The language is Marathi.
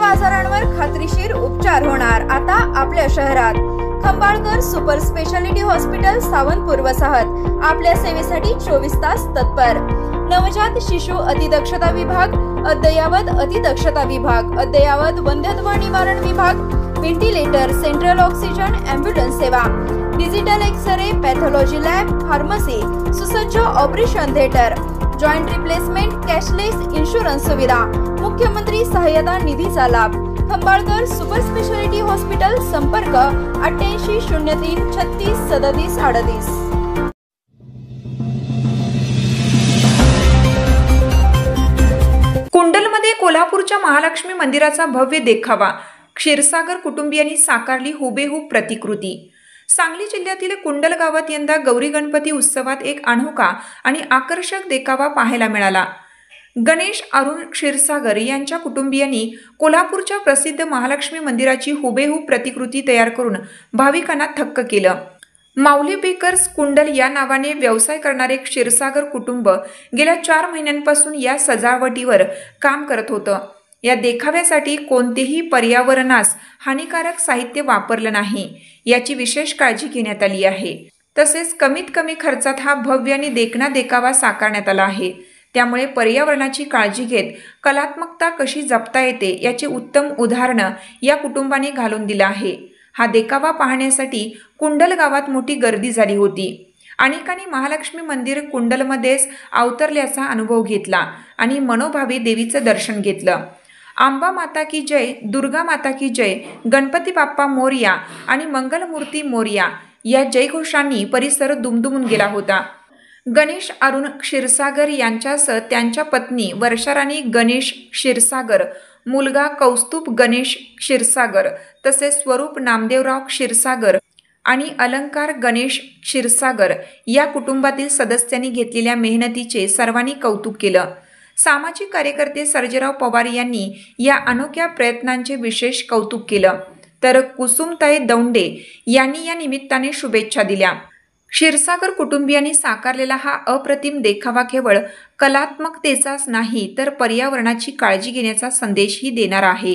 आजारांवर खात्रीशीर उपचार होणार आता आपल्या शहरात। Khambalkar super speciality hospital Sawantpur वसाहत आपल्या सेवेसाठी 24 तास तत्पर। नवजात शिशु अतिदक्षता विभाग, अद्ययावत अतिदक्षता विभाग, अद्ययावत वंध्यत्व निवारण विभाग, व्हेंटिलेटर, सेंट्रल ऑक्सिजन, एम्ब्युलन्स सेवा, digital x ray, pathology lab, pharmacy, सुसज्ज operation theatre, joint replacement, cashless insurance सुविधा, मुख्यमंत्री सहायता निधीचा लाभ। खंबाळकर सुपर स्पेशालिटी हॉस्पिटल, संपर्क 88 03 36 37 38। कुंडलमध्ये कोल्हापूरच्या महालक्ष्मी मंदिराचा भव्य देखावा, क्षीरसागर कुटुंबियांनी साकारली हुबेहूब प्रतिकृती। सांगली जिल्ह्यातील कुंडल गावात यंदा गौरी गणपती उत्सवात एक अनोखा आणि आकर्षक देखावा पाहायला मिळाला। गणेश अरुण क्षीरसागर यांच्या कुटुंबियांनी कोल्हापूरच्या प्रसिद्ध महालक्ष्मी मंदिराची हुबेहूब प्रतिकृती तयार करून भाविकांना थक्क केलं। माऊली बेकर्स कुंडल या नावाने व्यवसाय करणारे क्षीरसागर कुटुंब गेल्या 4 महिन्यांपासून या सजावटीवर काम करत होतं। या देखाव्यासाठी कोणतेही पर्यावरणास हानिकारक साहित्य वापरलं नाही याची विशेष काळजी घेण्यात आली आहे। तसेच कमीत कमी खर्चात हा भव्य आणि देखणा देखावा साकारण्यात आला आहे। त्यामुळे पर्यावरणाची काळजी घेत कलात्मकता कशी जपता येते याचे उत्तम उदाहरण या कुटुंबाने घालून दिलं आहे। हा देखावा पाहण्यासाठी कुंडल गावात मोठी गर्दी झाली होती। अनेकांनी महालक्ष्मी मंदिर कुंडलमध्येच अवतरल्याचा अनुभव घेतला आणि मनोभावे देवीचं दर्शन घेतलं। आंबा माता की जय, दुर्गा माता की जय, गणपती बाप्पा मोरया आणि मंगलमूर्ती मोरया या जयघोषांनी परिसर दुमदुमून गेला होता। गणेश अरुण क्षीरसागर यांच्यासह त्यांच्या पत्नी वर्षाराणी गणेश क्षीरसागर, मुलगा कौस्तुभ गणेश क्षीरसागर, तसेच स्वरूप नामदेवराव क्षीरसागर आणि अलंकार गणेश क्षीरसागर या कुटुंबातील सदस्यांनी घेतलेल्या मेहनतीचे सर्वांनी कौतुक केलं। सामाजिक कार्यकर्ते सर्जेराव पवार यांनी या अनोख्या प्रयत्नांचे विशेष कौतुक केलं, तर कुसुमताई दौंडे यांनी या निमित्ताने शुभेच्छा दिल्या। क्षीरसागर कुटुंबियांनी साकारलेला हा अप्रतिम देखावा केवळ कलात्मकतेचाच नाही तर पर्यावरणाची काळजी घेण्याचा संदेशही देणारा आहे।